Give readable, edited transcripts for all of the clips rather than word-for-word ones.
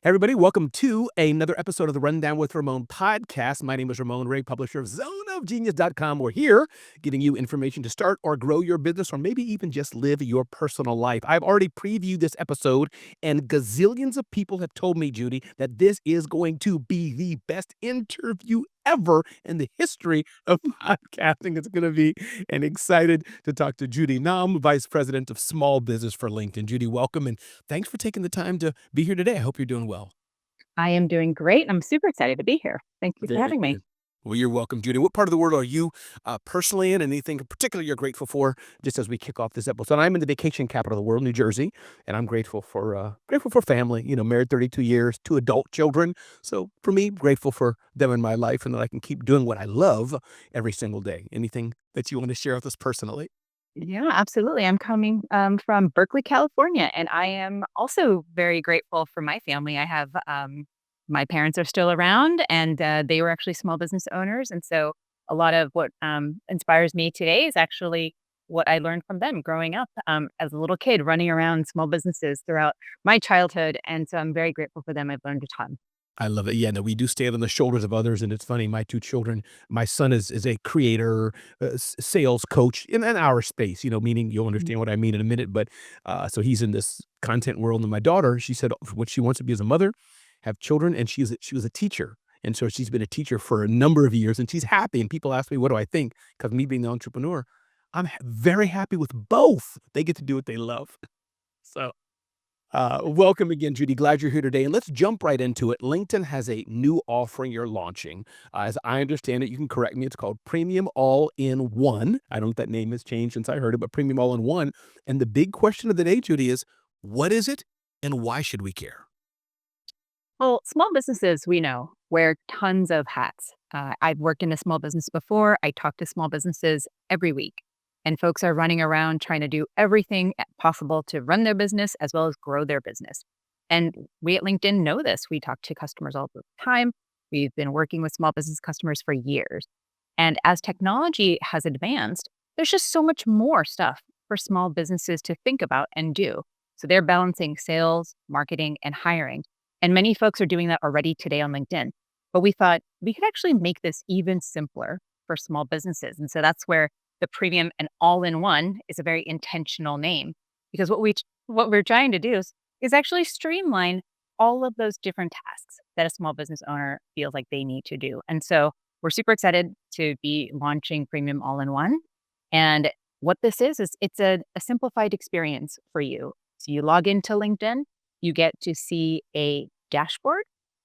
Hey everybody, welcome to another episode of the Rundown with Ramon podcast. My name is Ramon Ray, publisher of zoneofgenius.com. We're here giving you information to start or grow your business or maybe even just live your personal life. I've already previewed this episode, and gazillions of people have told me, Judy, that this is going to be the best interview ever in the history of podcasting. It's going to be, and excited to talk to Judy Nam, Vice President of Small Business for LinkedIn. Judy, welcome, and thanks for taking the time to be here today. I hope you're doing well. I am doing great. I'm super excited to be here. Thank you for Very having me. good. Well, you're welcome, Judy. What part of the world are you personally in? Anything in particular you're grateful for? Just as we kick off this episode, I'm in the vacation capital of the world, New Jersey, and I'm grateful for family. You know, married 32 years, 2 adult children. So for me, grateful for them in my life, and that I can keep doing what I love every single day. Anything that you want to share with us personally? Yeah, absolutely. I'm coming from Berkeley, California, and I am also very grateful for my family. I have my parents are still around, and they were actually small business owners, and so a lot of what inspires me today is actually what I learned from them growing up as a little kid, running around small businesses throughout my childhood, and so I'm very grateful for them. I've learned a ton. I love it. Yeah, no, we do stand on the shoulders of others, and it's funny. My 2 children, my son is a creator, sales coach in our space. You know, meaning you'll understand what I mean in a minute. But so he's in this content world, and my daughter, she said what she wants to be as a mother, have children, and she was a teacher, and so she's been a teacher for a number of years, and she's happy. And people ask me, what do I think? Because me being the entrepreneur, I'm very happy with both. They get to do what they love. So. Welcome again, Judy. Glad you're here today. And let's jump right into it. LinkedIn has a new offering you're launching. As I understand it, you can correct me. It's called Premium All in One. I don't know if that name has changed since I heard it, but Premium All in One. And the big question of the day, Judy, is what is it and why should we care? Well, small businesses, we know, wear tons of hats. I've worked in a small business before. I talk to small businesses every week, and folks are running around trying to do everything possible to run their business as well as grow their business. And we at LinkedIn know this. We talk to customers all the time. We've been working with small business customers for years. And as technology has advanced, there's just so much more stuff for small businesses to think about and do. So they're balancing sales, marketing, and hiring. And many folks are doing that already today on LinkedIn. But we thought we could actually make this even simpler for small businesses. And so that's where the premium and all in one is a very intentional name, because what we're trying to do is actually streamline all of those different tasks that a small business owner feels like they need to do. And so we're super excited to be launching Premium All in One. And what this is it's a simplified experience for you. So you log into LinkedIn, you get to see a dashboard.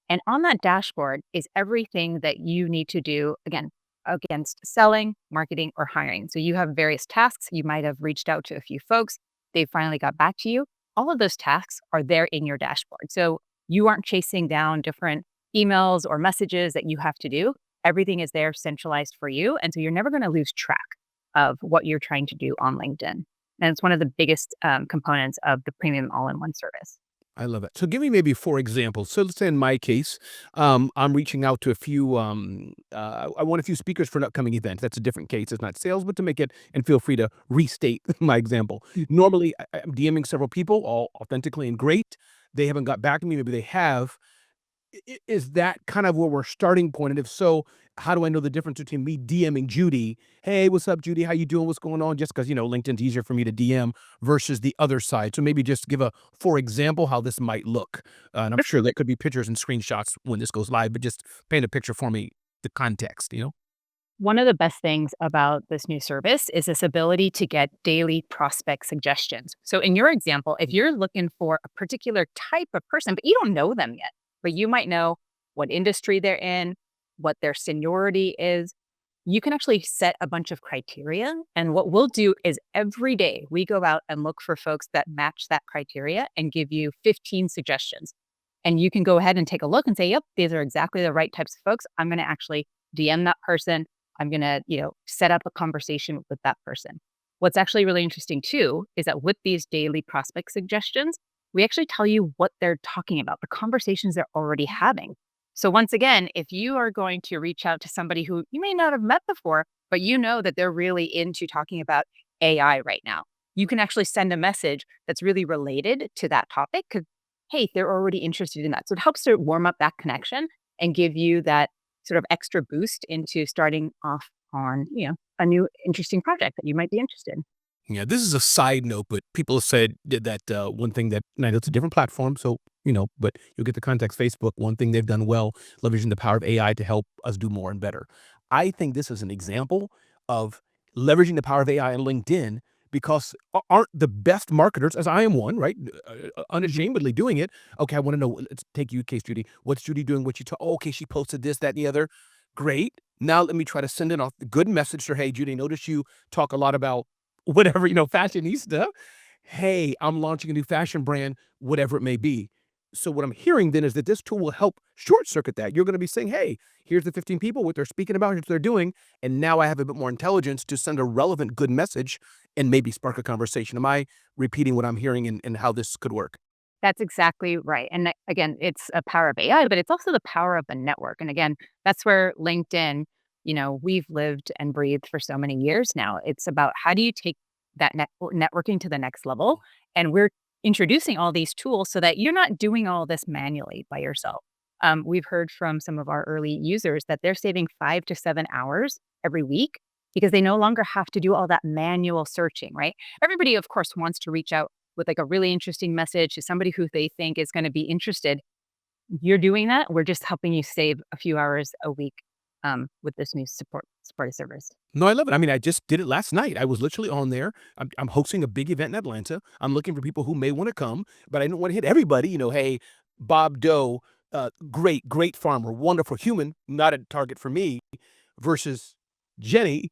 And on that dashboard is everything that you need to do, again, against selling, marketing, or hiring. So you have various tasks. You might have reached out to a few folks. They finally got back to you. All of those tasks are there in your dashboard. So you aren't chasing down different emails or messages that you have to do. Everything is there centralized for you. And so you're never going to lose track of what you're trying to do on LinkedIn. And it's one of the biggest components of the premium all in one service. I love it. So give me maybe 4 examples. So let's say in my case, I'm reaching out to a few, I want a few speakers for an upcoming event. That's a different case. It's not sales, but to make it, and feel free to restate my example. Normally, I'm DMing several people, all authentically and great. They haven't got back to me. Maybe they have. Is that kind of where we're starting point? And if so, how do I know the difference between me DMing Judy, "Hey, what's up, Judy? How you doing? What's going on?" Just because LinkedIn's easier for me to DM versus the other side. So maybe just give a for example, how this might look. And I'm sure that could be pictures and screenshots when this goes live, but just paint a picture for me, the context? One of the best things about this new service is this ability to get daily prospect suggestions. So, in your example, if you're looking for a particular type of person, but you don't know them yet, but you might know what industry they're in, what their seniority is, you can actually set a bunch of criteria. And what we'll do is every day we go out and look for folks that match that criteria and give you 15 suggestions. And you can go ahead and take a look and say, yep, these are exactly the right types of folks. I'm going to actually DM that person. I'm going to, set up a conversation with that person. What's actually really interesting too is that with these daily prospect suggestions, we actually tell you what they're talking about, the conversations they're already having. So once again, if you are going to reach out to somebody who you may not have met before, but you know that they're really into talking about AI right now, you can actually send a message that's really related to that topic. hey, they're already interested in that. So it helps to warm up that connection and give you that sort of extra boost into starting off on, a new interesting project that you might be interested in. Yeah, this is a side note, but people have said that one thing that, and I know it's a different platform, so but you'll get the context. Facebook, one thing they've done well, leveraging the power of AI to help us do more and better. I think this is an example of leveraging the power of AI on LinkedIn because aren't the best marketers, as I am one, right? Mhm. Unashamedly doing it. Okay, I want to know. Let's take you case, Judy. What's Judy doing? What you talk? Oh, okay, she posted this, that, and the other. Great. Now let me try to send in a good message to her. Hey, Judy, notice you talk a lot about whatever, fashionista. Hey, I'm launching a new fashion brand, whatever it may be. So what I'm hearing then is that this tool will help short circuit that. You're going to be saying, hey, here's the 15 people, what they're speaking about, here's what they're doing. And now I have a bit more intelligence to send a relevant, good message and maybe spark a conversation. Am I repeating what I'm hearing and how this could work? That's exactly right. And again, it's a power of AI, but it's also the power of the network. And again, that's where LinkedIn, we've lived and breathed for so many years now. It's about how do you take that networking to the next level? And we're introducing all these tools so that you're not doing all this manually by yourself. We've heard from some of our early users that they're saving 5 to 7 hours every week because they no longer have to do all that manual searching, right? Everybody, of course, wants to reach out with like a really interesting message to somebody who they think is gonna be interested. You're doing that. We're just helping you save a few hours a week, with this new supportive service. No, I love it. I mean, I just did it last night. I was literally on there. I'm hosting a big event in Atlanta. I'm looking for people who may want to come, but I don't want to hit everybody. Hey, Bob Doe, great farmer, wonderful human, not a target for me, versus Jenny,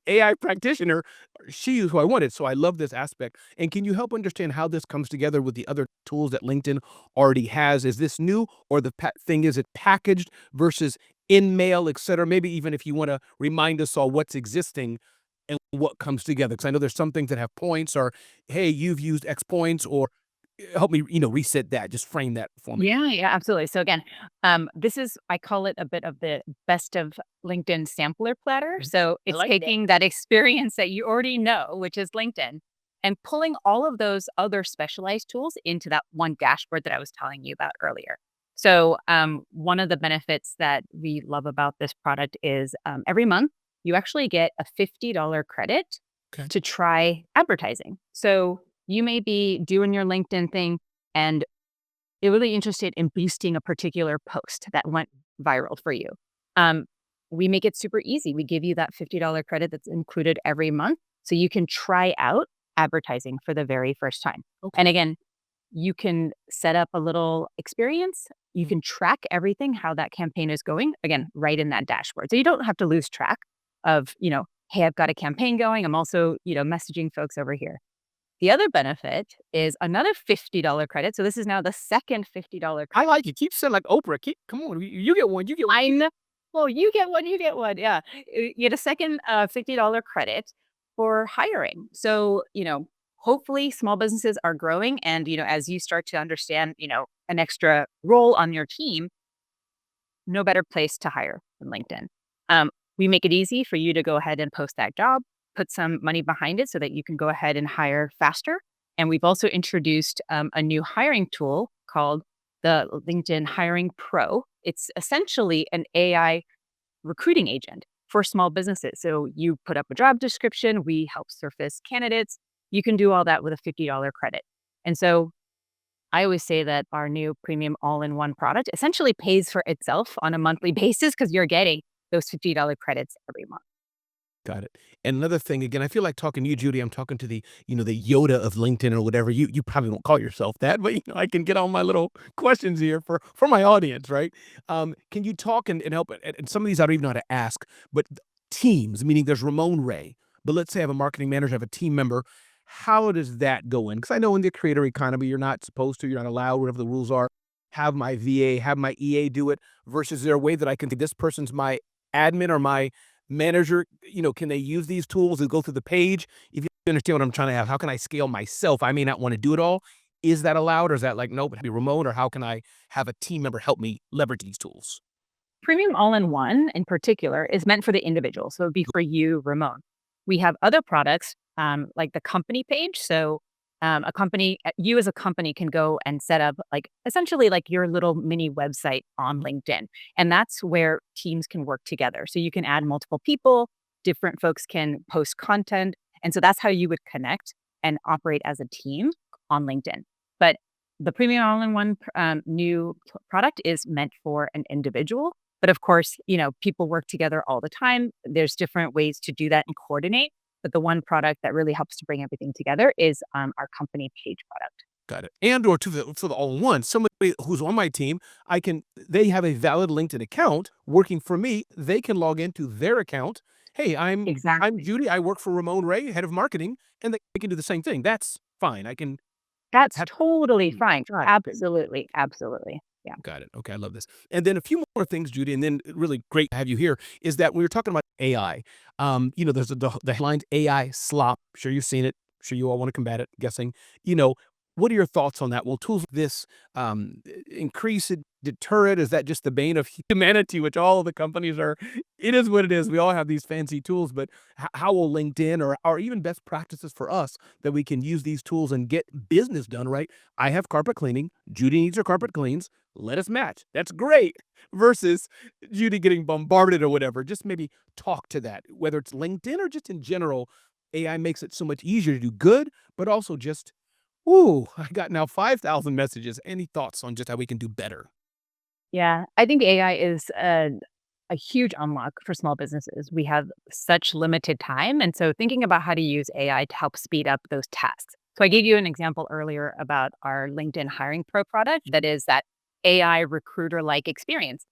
AI practitioner. She is who I wanted. So I love this aspect. And can you help understand how this comes together with the other tools that LinkedIn already has? Is this new, or the thing is it packaged versus in mail, et cetera? Maybe even if you want to remind us all what's existing and what comes together. Because I know there's some things that have points, or hey, you've used X points, or help me, reset that. Just frame that for me. Yeah, yeah, absolutely. So again, this is I call it a bit of the best of LinkedIn sampler platter. Mhm. So I it's like that. taking that experience that you already know, which is LinkedIn, and pulling all of those other specialized tools into that one dashboard that I was telling you about earlier. So one of the benefits that we love about this product is every month you actually get a $50 credit Okay. to try advertising. So you may be doing your LinkedIn thing and you're really interested in boosting a particular post that went viral for you. Um, we make it super easy. We give you that $50 credit that's included every month so you can try out advertising for the very first time. And Okay. again, you can set up a little experience. You can track everything, how that campaign is going, again, right in that dashboard. So you don't have to lose track of, hey, I've got a campaign going. I'm also, messaging folks over here. The other benefit is another $50 credit. So this is now the second $50 I credit. like it. Keep saying like Oprah. Come on. You get one. You get one. I know. Well, you get one, you get one. Yeah. You get a second $50 credit for hiring. So, hopefully small businesses are growing. And, as you start to understand, an extra role on your team, no better place to hire than LinkedIn. We make it easy for you to go ahead and post that job, put some money behind it so that you can go ahead and hire faster. And we've also introduced a new hiring tool called the LinkedIn Hiring Pro. It's essentially an AI recruiting agent for small businesses. So you put up a job description, we help surface candidates. You can do all that with a $50 credit. And so I always say that our new premium all-in-one product essentially pays for itself on a monthly basis because you're getting those $50 credits every month. Got it. And another thing, again, I feel like talking to you, Judy. I'm talking to the Yoda of LinkedIn or whatever. You probably won't call yourself that, but I can get all my little questions here for my audience, right? Can you talk and help? And some of these I don't even know how to ask, but teams, meaning there's Ramon Ray, but let's say I have a marketing manager, I have a team member. How does that go in? Because I know in the creator economy, you're not supposed to, you're not allowed, whatever the rules are. Have my VA, have my EA do it. Versus there a way that I can say this person's my admin or my manager, can they use these tools and go through the page? If you understand what I'm trying to have, how can I scale myself? I may not want to do it all. Is that allowed, or is that like, nope, it be remote, or how can I have a team member help me leverage these tools? Premium all-in-one in particular is meant for the individual. So it'd be for you, Ramon. We have other products like the company page. So You as a company can go and set up like essentially like your little mini website on LinkedIn. And that's where teams can work together. So you can add multiple people, different folks can post content. And so that's how you would connect and operate as a team on LinkedIn. But the premium all-in-one product is meant for an individual. But of course, people work together all the time. There's different ways to do that and coordinate. But the one product that really helps to bring everything together is our company page product. Got it. And or to the for the all-in-one, somebody who's on my team, they have a valid LinkedIn account working for me. They can log into their account. Hey, I'm Exactly. Judy. I work for Ramon Ray, head of marketing, and they can do the same thing. That's fine. I can That's have totally fine. got it. Absolutely, absolutely. Yeah. Got it. Okay, I love this. And then a few more things, Judy, and then really great to have you here, is that when we were talking about AI, there's the headlines AI slop. Sure you've seen it. Sure you all want to combat it, guessing. You know, what are your thoughts on that? Will tools like this increase it, deter it? Is that just the bane of humanity, which all of the companies are? It is what it is. We all have these fancy tools, but how will LinkedIn or even best practices for us that we can use these tools and get business done, right? I have carpet cleaning. Judy needs her carpet cleans. Let us match. That's great. Versus Judy getting bombarded or whatever. Just maybe talk to that, whether it's LinkedIn or just in general. AI makes it so much easier to do good, but also just, ooh, I got now 5,000 messages. Any thoughts on just how we can do better? Yeah. I think AI is a huge unlock for small businesses. We have such limited time. And so thinking about how to use AI to help speed up those tasks. So I gave you an example earlier about our LinkedIn Hiring Pro product that is that AI recruiter like experience.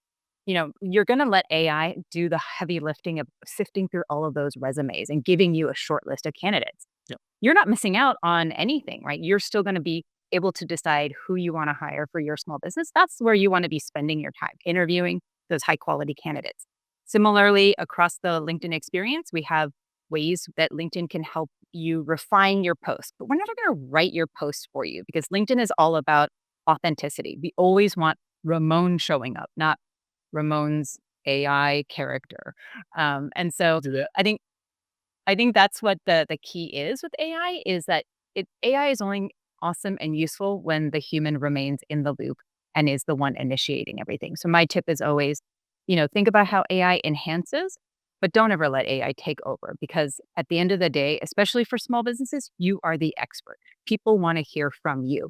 You're going to let AI do the heavy lifting of sifting through all of those resumes and giving you a short list of candidates. Yeah. You're not missing out on anything, right? You're still going to be able to decide who you want to hire for your small business. That's where you want to be spending your time interviewing those high quality candidates. Similarly, across the LinkedIn experience, we have ways that LinkedIn can help you refine your post, but we're not going to write your post for you because LinkedIn is all about authenticity. We always want Ramon showing up, not Ramon's AI character. And so Do that. I think I think that's what the key is with AI is that AI is only awesome and useful when the human remains in the loop and is the one initiating everything. So my tip is always, think about how AI enhances, but don't ever let AI take over because at the end of the day, especially for small businesses, you are the expert. People want to hear from you.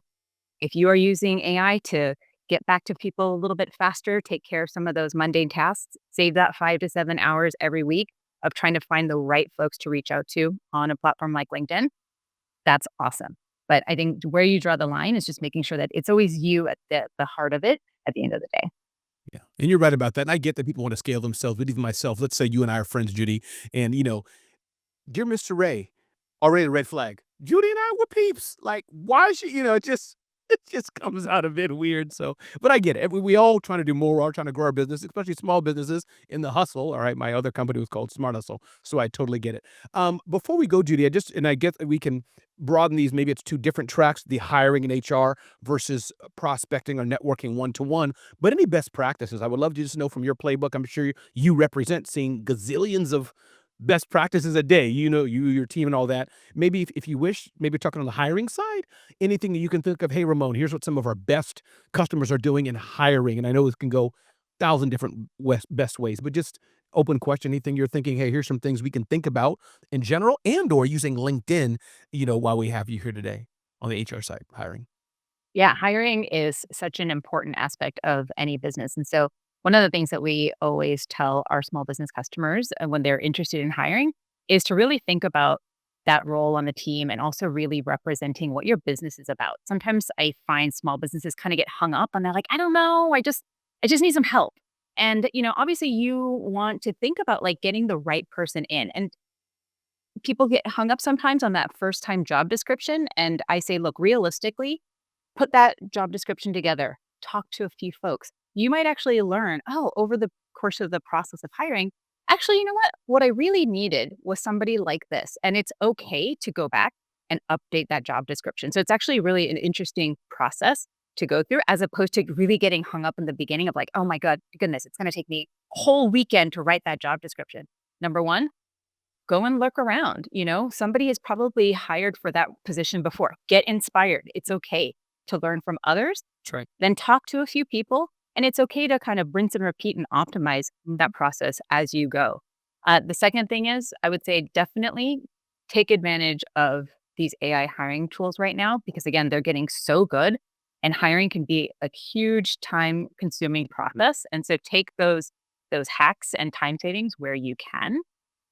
If you are using AI to get back to people a little bit faster, take care of some of those mundane tasks, save that 5 to 7 hours every week of trying to find the right folks to reach out to on a platform like LinkedIn, that's awesome. But I think where you draw the line is just making sure that it's always you at the heart of it at the end of the day. Yeah. And you're right about that. And I get that people want to scale themselves, but even myself, let's say you and I are friends, Judy, and dear Mr. Ray, already a red flag. Judy and I were peeps. Like, why should it just it just comes out a bit weird. So, but I get it. We all trying to do more. We're all trying to grow our business, especially small businesses in the hustle. All right, my other company was called Smart Hustle, so I totally get it. Before we go, Judy, I get that we can broaden these. Maybe it's two different tracks: the hiring and HR versus prospecting or networking one to one. But any best practices? I would love to just know from your playbook. I'm sure you represent seeing gazillions of best practices a day, your team and all that. Maybe if you wish, maybe talking on the hiring side, anything that you can think of, hey, Ramon, here's what some of our best customers are doing in hiring. And I know this can go 1,000 different best ways, but just open question, anything you're thinking, hey, here's some things we can think about in general and or using LinkedIn, while we have you here today on the HR side, hiring. Yeah, hiring is such an important aspect of any business. And so, one of the things that we always tell our small business customers when they're interested in hiring is to really think about that role on the team and also really representing what your business is about. Sometimes I find small businesses kind of get hung up and they're like, I don't know, I just need some help. And obviously you want to think about like getting the right person in. And people get hung up sometimes on that first time job description and I say, look, realistically, put that job description together, talk to a few folks. You might actually learn, oh, over the course of the process of hiring, actually, you know what? What I really needed was somebody like this. And it's okay to go back and update that job description. So it's actually really an interesting process to go through as opposed to really getting hung up in the beginning of like, oh my goodness, it's going to take me a whole weekend to write that job description. Number one, go and look around. Somebody has probably hired for that position before. Get inspired. It's okay to learn from others, That's right. then talk to a few people. And it's okay to kind of rinse and repeat and optimize that process as you go. The second thing is, I would say definitely take advantage of these AI hiring tools right now, because again, they're getting so good, and hiring can be a huge time consuming process. And so take those hacks and time savings where you can.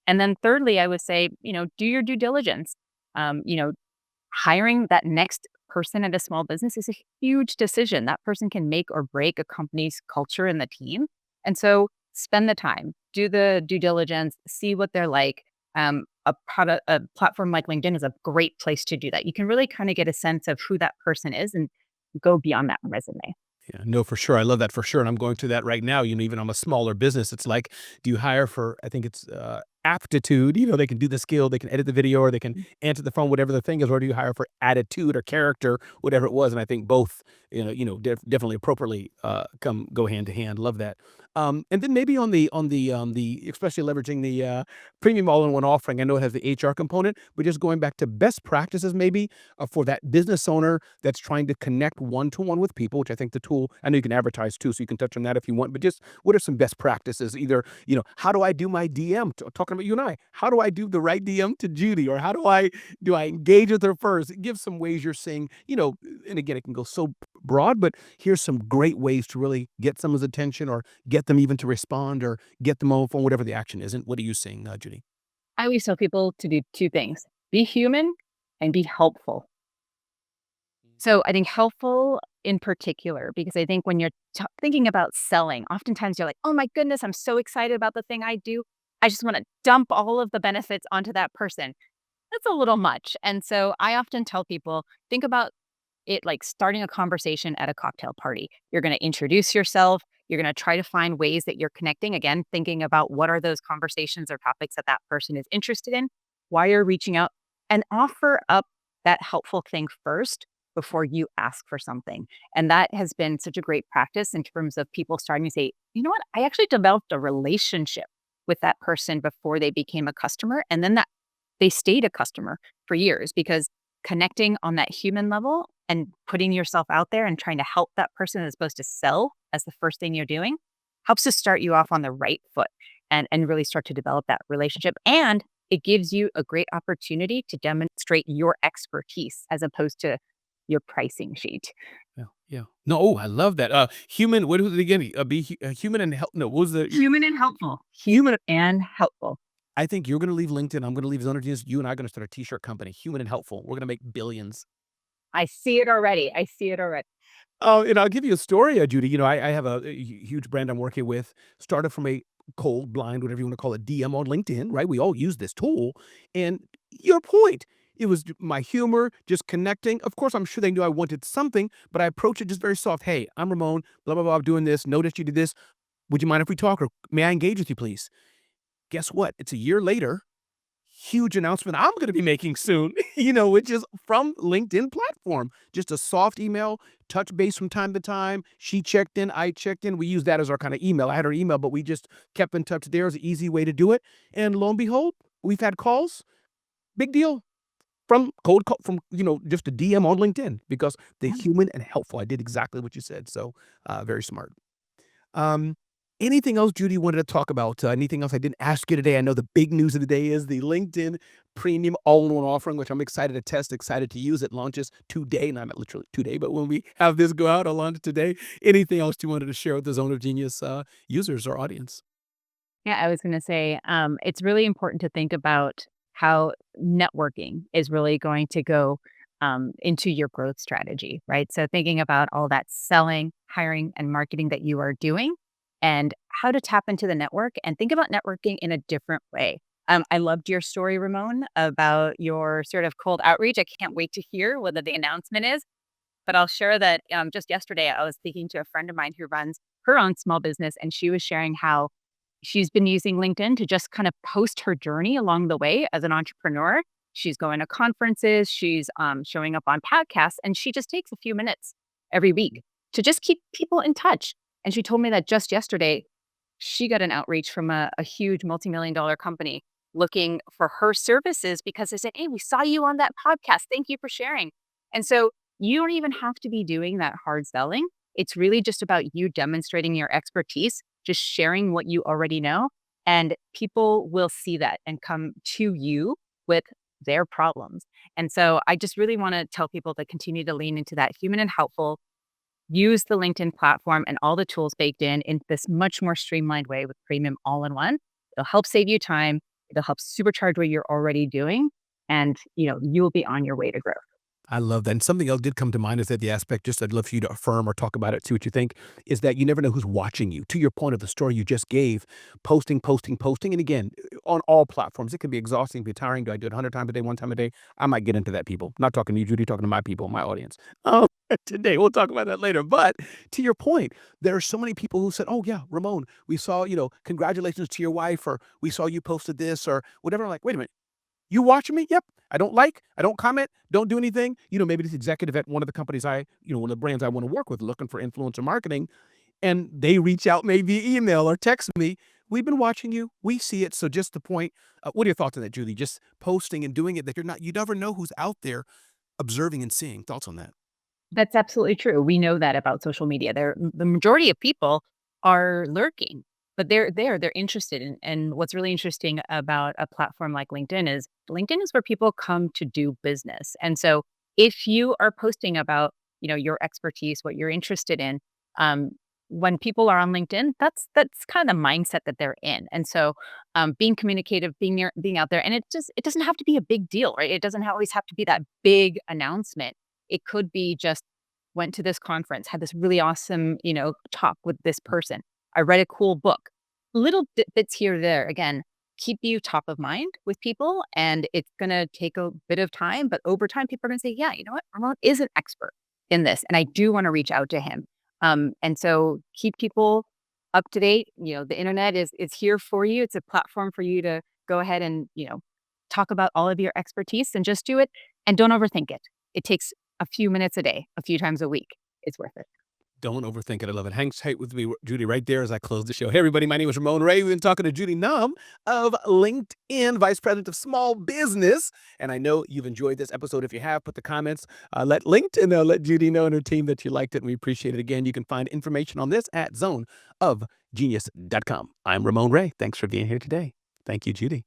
And then thirdly, I would say, do your due diligence. Hiring that next person at a small business is a huge decision. That person can make or break a company's culture and the team. And so spend the time, do the due diligence, see what they're like. A platform like LinkedIn is a great place to do that. You can really kind of get a sense of who that person is and go beyond that resume. Yeah, no, for sure. I love that for sure. And I'm going through that right now. Even on a smaller business, it's like, do you hire for, I think it's aptitude, they can do the skill, they can edit the video, or they can answer the phone, whatever the thing is, or do you hire for attitude or character, whatever it was. And I think both, definitely appropriately go hand to hand. Love that. And then maybe on the especially leveraging the premium all-in-one offering. I know it has the HR component, but just going back to best practices, maybe for that business owner that's trying to connect one-to-one with people, which I think the tool, I know you can advertise too, so you can touch on that if you want, but just what are some best practices? Either, how do I do my DM? Talking about you and I, how do I do the right DM to Judy? Or how do I engage with her first? Give some ways you're saying, and again, it can go so broad, but here's some great ways to really get someone's attention or get them even to respond or get them on the phone, whatever the action is. And what are you saying, Judy? I always tell people to do two things: be human and be helpful. So I think helpful in particular, because I think when you're thinking about selling, oftentimes you're like, oh my goodness, I'm so excited about the thing I do. I just want to dump all of the benefits onto that person. That's a little much. And so I often tell people, think about it like starting a conversation at a cocktail party. You're going to introduce yourself. You're going to try to find ways that you're connecting. Again, thinking about what are those conversations or topics that that person is interested in, why you're reaching out, and offer up that helpful thing first before you ask for something. And that has been such a great practice in terms of people starting to say, you know what, I actually developed a relationship with that person before they became a customer. And then that they stayed a customer for years, because connecting on that human level and putting yourself out there and trying to help that person as opposed to sell as the first thing you're doing helps to start you off on the right foot and really start to develop that relationship. And it gives you a great opportunity to demonstrate your expertise as opposed to your pricing sheet. Yeah, yeah. No, oh, I love that. Human, what was it again? Human and help. No, what was the Human and helpful. human? And helpful. I think you're going to leave LinkedIn. I'm going to leave Zone Genius. You and I are going to start a t-shirt company, human and helpful. We're going to make billions. I see it already. I see it already. Oh, and I'll give you a story, Judy. I have a huge brand I'm working with, started from a cold, blind, whatever you want to call it, DM on LinkedIn, right? We all use this tool. And your point, it was my humor, just connecting. Of course, I'm sure they knew I wanted something, but I approached it just very soft. Hey, I'm Ramon, blah, blah, blah, I'm doing this. Noticed you did this. Would you mind if we talk? Or may I engage with you, please? Guess what? It's a year later. Huge announcement I'm going to be making soon, which is from LinkedIn platform. Just a soft email, touch base from time to time. She checked in, I checked in. We use that as our kind of email. I had her email, but we just kept in touch there as an easy way to do it. And lo and behold, we've had calls. Big deal from cold call from, just a DM on LinkedIn because the human and helpful. I did exactly what you said. So very smart. Um, Anything else, Judy, wanted to talk about? Anything else I didn't ask you today? I know the big news of the day is the LinkedIn Premium All-in-One offering, which I'm excited to test, excited to use. It launches today, not literally today, but when we have this go out, I'll launch it today. Anything else you wanted to share with the Zone of Genius users or audience? Yeah, I was going to say, it's really important to think about how networking is really going to go into your growth strategy, right? So thinking about all that selling, hiring, and marketing that you are doing, and how to tap into the network and think about networking in a different way. I loved your story, Ramon, about your sort of cold outreach. I can't wait to hear what the announcement is. But I'll share that just yesterday, I was speaking to a friend of mine who runs her own small business, and she was sharing how she's been using LinkedIn to just kind of post her journey along the way as an entrepreneur. She's going to conferences, she's showing up on podcasts, and she just takes a few minutes every week to just keep people in touch. And she told me that just yesterday, she got an outreach from a huge multi-million dollar company. looking for her services because they said, "Hey, we saw you on that podcast. Thank you for sharing." And so you don't even have to be doing that hard selling. It's really just about you demonstrating your expertise, just sharing what you already know, and people will see that and come to you with their problems. And so I just really want to tell people to continue to lean into that human and helpful, use the LinkedIn platform and all the tools baked in this much more streamlined way with premium all in one. It'll help save you time. It'll help supercharge what you're already doing. And, you'll be on your way to growth. I love that, and something else did come to mind is that the aspect just I'd love for you to affirm or talk about it, see what you think, is that you never know who's watching you. To your point of the story you just gave, posting, posting, posting, and again, on all platforms, it can be exhausting, be tiring. Do I do it 100 times a day, 1 time a day? I might get into that, people. Not talking to you, Judy, talking to my people, my audience. Oh, today, we'll talk about that later, but to your point, there are so many people who said, "Oh, yeah, Ramon, we saw, congratulations to your wife," or, "We saw you posted this," or whatever. I'm like, "Wait a minute. You watching me? Yep. I don't comment, don't do anything." Maybe this executive at one of the companies one of the brands I want to work with looking for influencer marketing, and they reach out maybe via email or text me. "We've been watching you. We see it." So just the point, what are your thoughts on that, Judy? Just posting and doing it that you never know who's out there observing and seeing. Thoughts on that? That's absolutely true. We know that about social media. The majority of people are lurking, but they're there, they're interested in. And what's really interesting about a platform like LinkedIn is where people come to do business. And so if you are posting about, your expertise, what you're interested in, um, when people are on LinkedIn, that's kind of the mindset that they're in. And so being communicative, being out there, and it doesn't have to be a big deal, right? It doesn't always have to be that big announcement. It could be just went to this conference, had this really awesome, talk with this person. I read a cool book. Little bits here or there, again, keep you top of mind with people. And it's going to take a bit of time, but over time, people are going to say, yeah, you know what? Ramon is an expert in this. And I do want to reach out to him. And so keep people up to date. The internet is here for you. It's a platform for you to go ahead and, talk about all of your expertise and just do it and don't overthink it. It takes a few minutes a day, a few times a week. It's worth it. Don't overthink it. I love it. Hang tight with me, Judy, right there as I close the show. Hey, everybody. My name is Ramon Ray. We've been talking to Judy Num of LinkedIn, Vice President of Small Business. And I know you've enjoyed this episode. If you have, put the comments. Let LinkedIn know, let Judy know and her team that you liked it. And we appreciate it. Again, you can find information on this at zoneofgenius.com. I'm Ramon Ray. Thanks for being here today. Thank you, Judy.